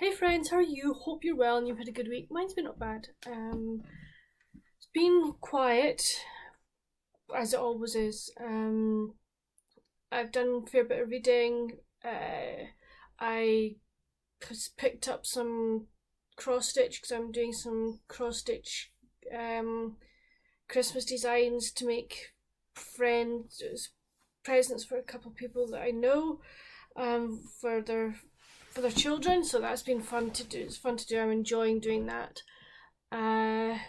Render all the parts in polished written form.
Hey friends, how are you? Hope you're well and you've had a good week. Mine's been not bad. It's been quiet, as it always is. I've done a fair bit of reading. I picked up some cross stitch because I'm doing some cross stitch um, Christmas designs to make friends presents for a couple of people that I know for their children. So that's been fun to do. It's fun to do. I'm enjoying doing that. I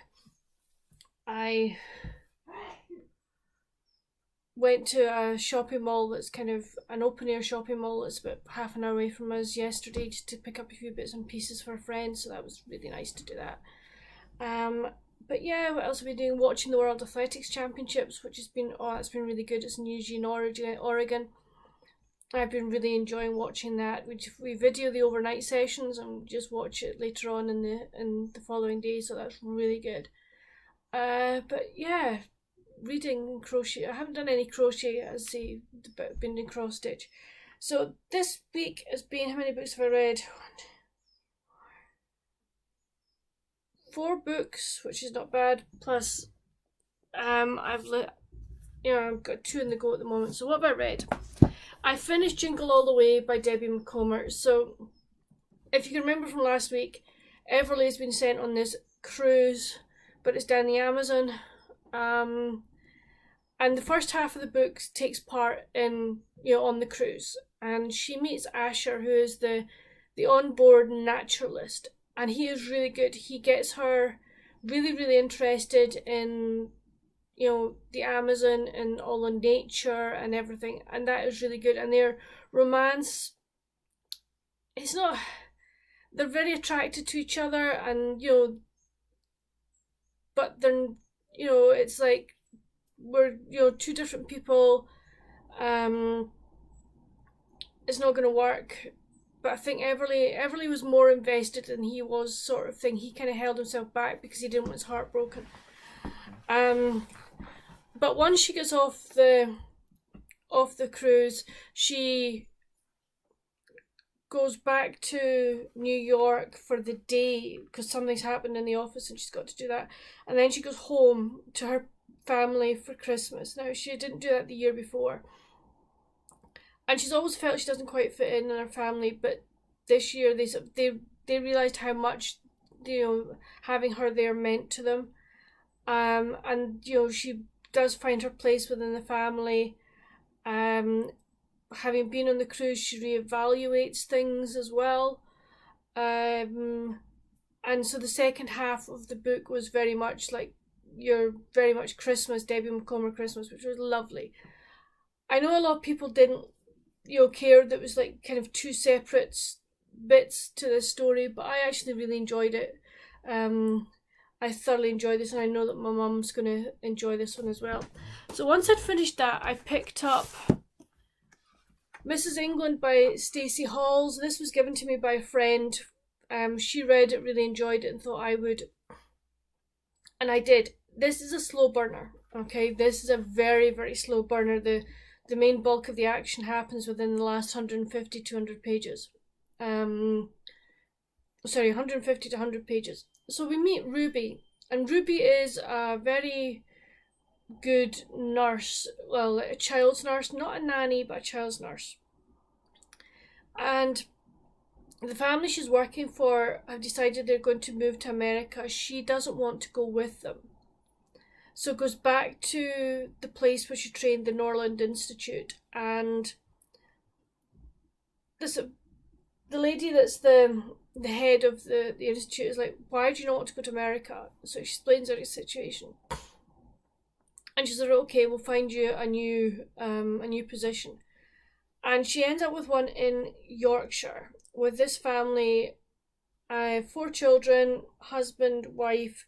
went to a shopping mall that's kind of an open air shopping mall that's about half an hour away from us yesterday just to pick up a few bits and pieces for a friend, so that was really nice to do that. But yeah, what else have we been doing? Watching the World Athletics Championships, which has been that's been really good. It's in Eugene, Oregon. I've been really enjoying watching that. We video the overnight sessions and just watch it later on in the following day, so that's really good. But yeah, reading crochet. I haven't done any crochet as I've been in cross stitch. So this week has been, how many books have I read? Four books, which is not bad. Plus, I've got two in the go at the moment. So what have I read? I finished Jingle All the Way by Debbie Macomber. So if you can remember from last week, Everleigh's been sent on this cruise, but it's down the Amazon. And the first half of the book takes part in, on the cruise. And she meets Asher, who is the onboard naturalist. And he is really good. He gets her really, really interested in, the Amazon and all the nature and everything. And that is really good. And their romance, they're very attracted to each other. And, but then, it's like, we're two different people. It's not going to work. But I think Everleigh was more invested than he was, sort of thing. He kind of held himself back because he didn't want his heart broken. But once she gets off the cruise, she goes back to New York for the day because something's happened in the office and she's got to do that. And then she goes home to her family for Christmas. Now, she didn't do that the year before. And she's always felt she doesn't quite fit in her family, but this year they realised how much, having her there meant to them. And, she does find her place within the family. Having been on the cruise, she reevaluates things as well. And so the second half of the book was very much like very much Christmas, Debbie Macomber Christmas, which was lovely. I know a lot of people didn't, care that it was like kind of two separate bits to this story, but I actually really enjoyed it. I thoroughly enjoyed this, and I know that my mum's going to enjoy this one as well. So once I'd finished that, I picked up Mrs. England by Stacey Halls. This was given to me by a friend. She read it, really enjoyed it, and thought I would. And I did. This is a slow burner, okay? This is a very, very slow burner. The main bulk of the action happens within the last 150 to 100 pages. 150 to 100 pages. So we meet Ruby, and Ruby is a very good nurse, well, a child's nurse, not a nanny, but a child's nurse. And the family she's working for have decided they're going to move to America. She doesn't want to go with them. So goes back to the place where she trained, the Norland Institute, and the lady that's the head of the institute is like, why do you not want to go to America? So she explains her situation, and she said, okay, we'll find you a new position, and she ends up with one in Yorkshire with this family, 4 children, husband, wife.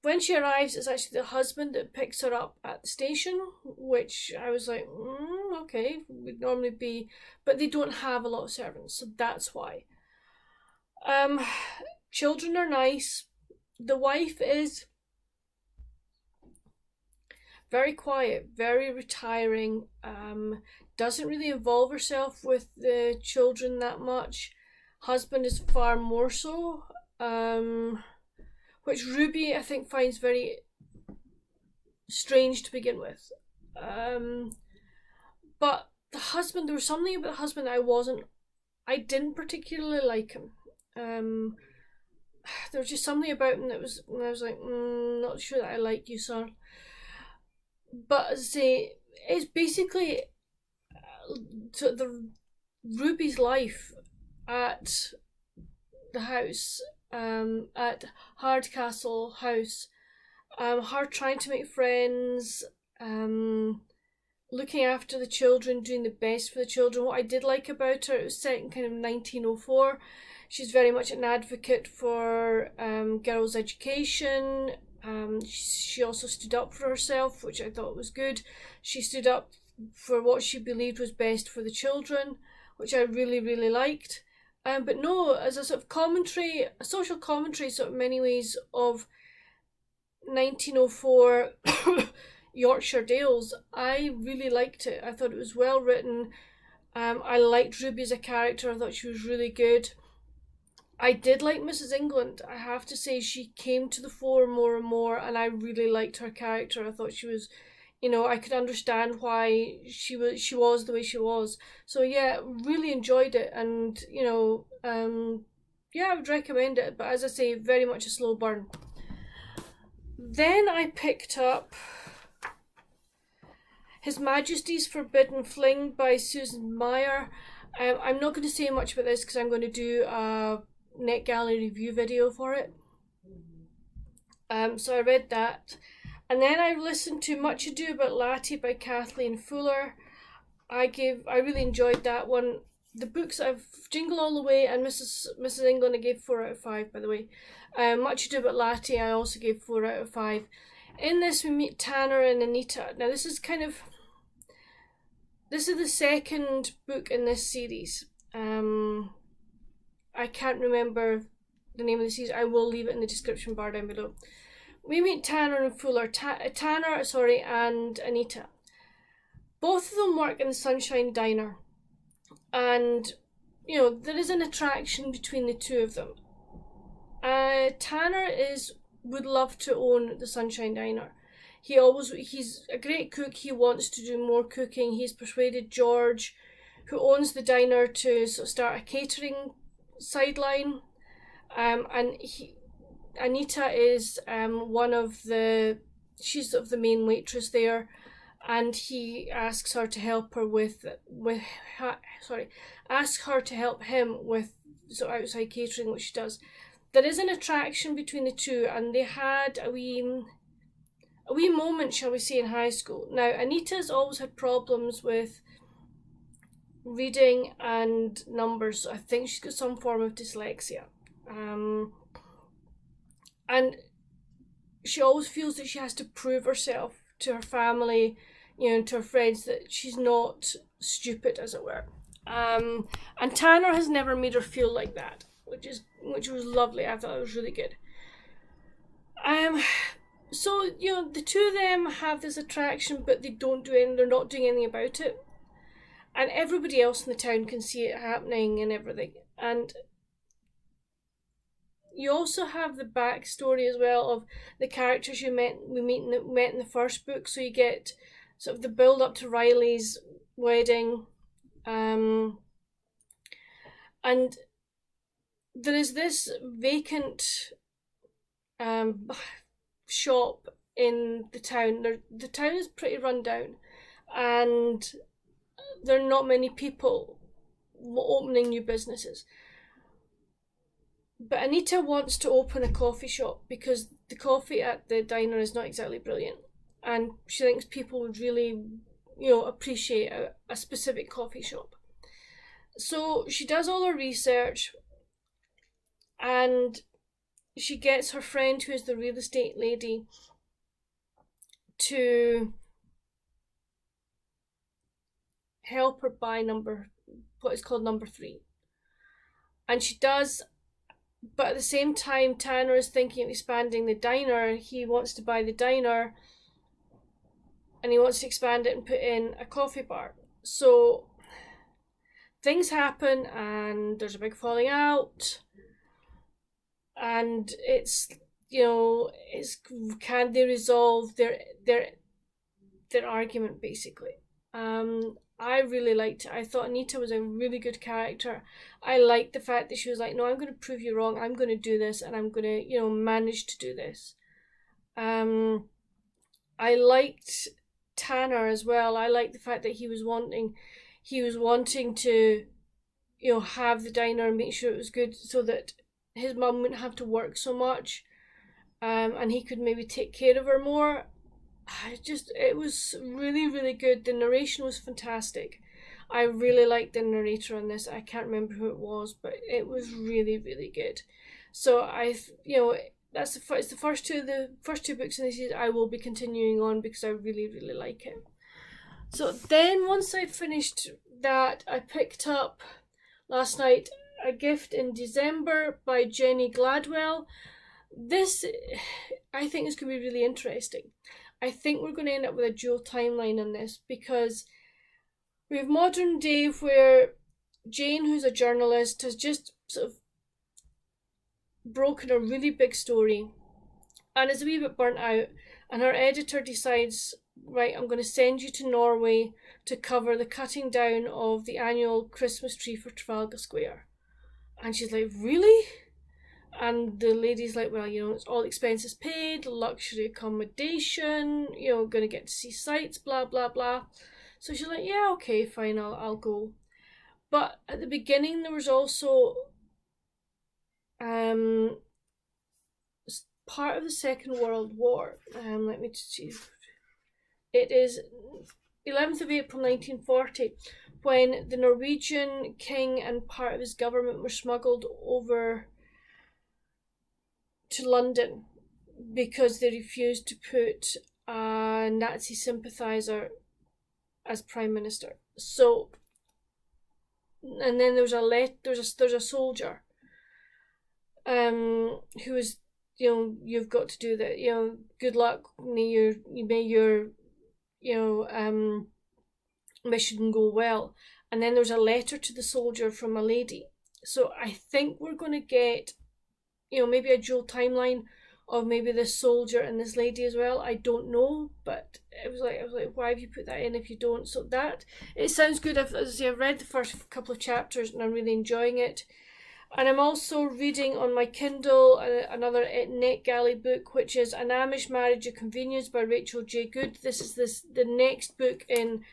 When she arrives, it's actually the husband that picks her up at the station, which I was like, okay, would normally be, but they don't have a lot of servants, so that's why. Children are nice. The wife is very quiet, very retiring, doesn't really involve herself with the children that much. husband is far more so, which Ruby I think finds very strange to begin with. But the husband, there was something about the husband I didn't particularly like him. There was just something about him that was, I was like, not sure that I like you, sir. But as I say, it's basically the Ruby's life at the house, at Hardcastle House, her trying to make friends, looking after the children, doing the best for the children. What I did like about her, it was set in kind of 1904. She's very much an advocate for girls' education. She also stood up for herself, which I thought was good. She stood up for what she believed was best for the children, which I really, really liked. But no, as a sort of commentary, a social commentary, sort of many ways of 1904 Yorkshire Dales, I really liked it. I thought it was well written. I liked Ruby as a character. I thought she was really good. I did like Mrs. England. I have to say, she came to the fore more and more, and I really liked her character. I thought she was, I could understand why she was the way she was. So yeah, really enjoyed it, and yeah, I would recommend it. But as I say, very much a slow burn. Then I picked up His Majesty's Forbidden Fling by Susan Meier. I'm not going to say much about this because I'm going to do a NetGalley review video for it. So I read that. And then I listened to Much Ado About Latte by Kathleen Fuller. I really enjoyed that one. The books Jingle All the Way and Mrs. England I gave 4 out of 5, by the way. Much Ado About Latte I also gave 4 out of 5. In this we meet Tanner and Anita. Now this is the second book in this series. I can't remember the name of the series. I will leave it in the description bar down below. We meet Tanner and Fuller. Tanner and Anita. Both of them work in the Sunshine Diner. And, there is an attraction between the two of them. Tanner would love to own the Sunshine Diner. He's a great cook. He wants to do more cooking. He's persuaded George, who owns the diner, to sort of start a catering sideline. And Anita is she's sort of the main waitress there, and he asks her to help her asks her to help him with sort of outside catering, which she does. There is an attraction between the two, and they had a wee moment, shall we say, in high school. Now, Anita's always had problems with reading and numbers. So I think she's got some form of dyslexia. And she always feels that she has to prove herself to her family, to her friends, that she's not stupid, as it were. And Tanner has never made her feel like that, which was lovely. I thought it was really good. So, the two of them have this attraction, but they're not doing anything about it. And everybody else in the town can see it happening and everything. And you also have the backstory as well of the characters we met in the first book. So you get sort of the build up to Riley's wedding. And there is this vacant shop in the town. The town is pretty run down, and there are not many people opening new businesses. But Anita wants to open a coffee shop because the coffee at the diner is not exactly brilliant, and she thinks people would really, appreciate a specific coffee shop. So she does all her research, and she gets her friend, who is the real estate lady, to help her buy what is called number 3. And she does, but at the same time, Tanner is thinking of expanding the diner. He wants to buy the diner, and he wants to expand it and put in a coffee bar. So things happen and there's a big falling out, and it's, you know, it's, can they resolve their argument, basically. I really liked it. I thought Anita was a really good character. I liked the fact that she was like, no, I'm going to prove you wrong. I'm going to do this, and I'm going to, you know, manage to do this. I liked Tanner as well. I liked the fact that he was wanting to, you know, have the diner and make sure it was good so that his mum wouldn't have to work so much, and he could maybe take care of her more. It was really, really good. The narration was fantastic. I really liked the narrator on this. I can't remember who it was, but it was really, really good. So you know, it's the first two books in the series I will be continuing on because I really, really like it. So then once I'd finished that, I picked up last night A Gift in December by Jenny Gladwell. This, I think, is going to be really interesting. I think we're going to end up with a dual timeline on this because we have modern day where Jane, who's a journalist, has just sort of broken a really big story and is a wee bit burnt out, and her editor decides, right, I'm going to send you to Norway to cover the cutting down of the annual Christmas tree for Trafalgar Square. And she's like, really? And the lady's like, well, you know, it's all expenses paid, luxury accommodation, you know, going to get to see sights, blah, blah, blah. So she's like, yeah, okay, fine, I'll go. But at the beginning, there was also part of the Second World War. Let me see. It is 11th of April 1940, when the Norwegian king and part of his government were smuggled over to London because they refused to put a Nazi sympathiser as Prime Minister. So, and then there's a soldier who was, you know, you've got to do that, you know, good luck, may your mission go well. And then there's a letter to the soldier from a lady. So I think we're going to get, you know, maybe a dual timeline of maybe this soldier and this lady as well. I don't know, but I was like, why have you put that in if you don't? So that, it sounds good. As I say, I've read the first couple of chapters and I'm really enjoying it. And I'm also reading on my Kindle another NetGalley book, which is An Amish Marriage, A Convenience by Rachel J. Good. This is the next book in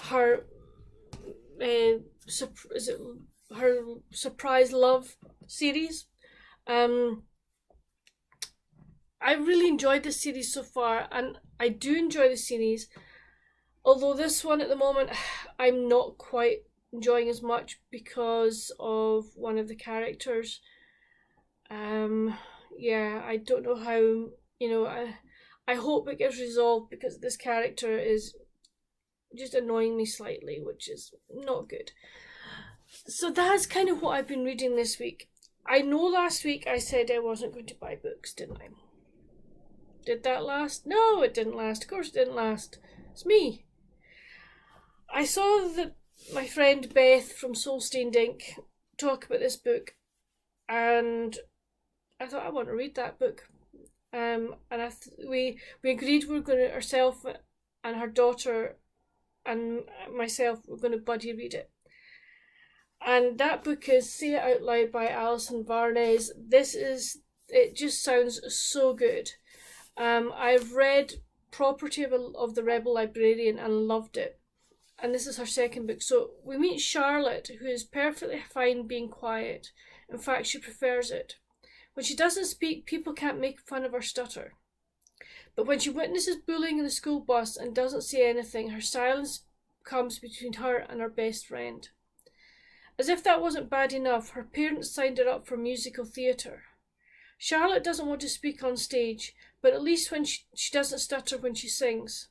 her her Surprise Love series. I really enjoyed this series so far, and I do enjoy the series, although this one at the moment I'm not quite enjoying as much because of one of the characters. Yeah, I don't know how, you know, I hope it gets resolved because this character is just annoying me slightly, which is not good. So that's kind of what I've been reading this week. I know last week I said I wasn't going to buy books, didn't I? Did that last? No, it didn't last. Of course it didn't last. It's me. I saw that my friend Beth from Soul Stained Ink talk about this book, and I thought I want to read that book. And we agreed we were going to, herself and her daughter and myself, were going to buddy read it. And that book is Say It Out Loud by Alison Varnes. It just sounds so good. I've read Property of the Rebel Librarian and loved it. And this is her second book. So we meet Charlotte, who is perfectly fine being quiet. In fact, she prefers it. When she doesn't speak, people can't make fun of her stutter. But when she witnesses bullying in the school bus and doesn't say anything, her silence comes between her and her best friend. As if that wasn't bad enough, her parents signed her up for musical theatre. Charlotte doesn't want to speak on stage, but at least when she doesn't stutter when she sings.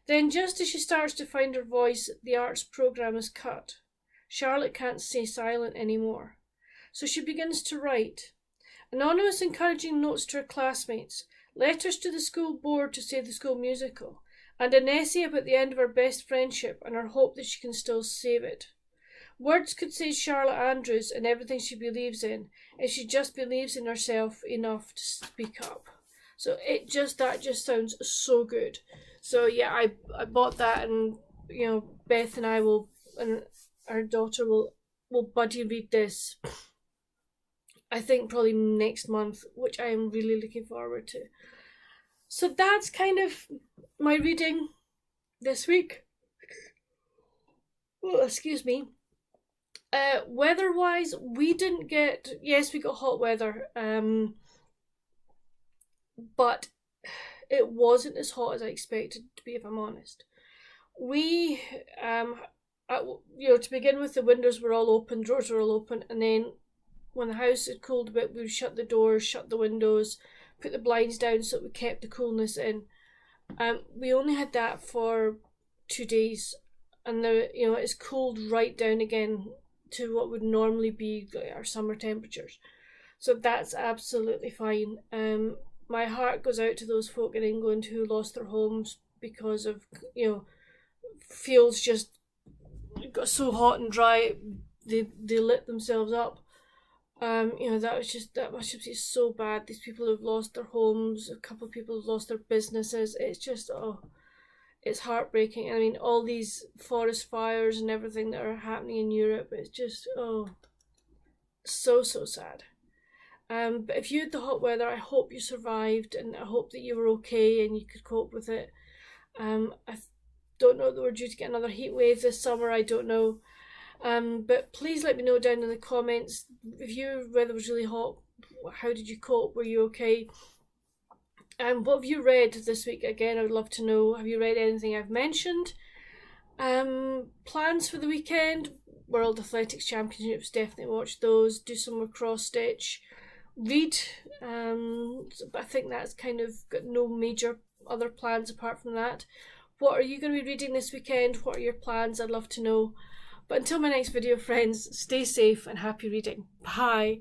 Then, just as she starts to find her voice, the arts programme is cut. Charlotte can't stay silent anymore. So she begins to write. Anonymous encouraging notes to her classmates, letters to the school board to say the school musical, and an essay about the end of her best friendship and her hope that she can still save it. Words could say Charlotte Andrews and everything she believes in if she just believes in herself enough to speak up. So that just sounds so good. So yeah, I bought that, and Beth and I will, and our daughter will buddy read this. I think probably next month, which I am really looking forward to. So that's kind of my reading this week. Oh, excuse me. Weather-wise, we didn't get... Yes, we got hot weather, but it wasn't as hot as I expected it to be, if I'm honest. We, to begin with, the windows were all open, doors were all open, and then when the house had cooled a bit, we would shut the doors, shut the windows, put the blinds down so that we kept the coolness in. We only had that for 2 days, and it's cooled right down again to what would normally be our summer temperatures. So that's absolutely fine. My heart goes out to those folk in England who lost their homes because of, fields just got so hot and dry they lit themselves up. That must be so bad. These people have lost their homes, a couple of people have lost their businesses. It's just, it's heartbreaking. I mean, all these forest fires and everything that are happening in Europe, it's just, so sad. But if you had the hot weather, I hope you survived, and I hope that you were okay and you could cope with it. I don't know that we're due to get another heat wave this summer, I don't know. But please let me know down in the comments if your weather was really hot, how did you cope? Were you okay? What have you read this week? Again, I would love to know. Have you read anything I've mentioned? Plans for the weekend? World Athletics Championships, definitely watch those. Do some more cross stitch. Read. I think that's kind of got no major other plans apart from that. What are you going to be reading this weekend? What are your plans? I'd love to know. But until my next video, friends, stay safe and happy reading. Bye.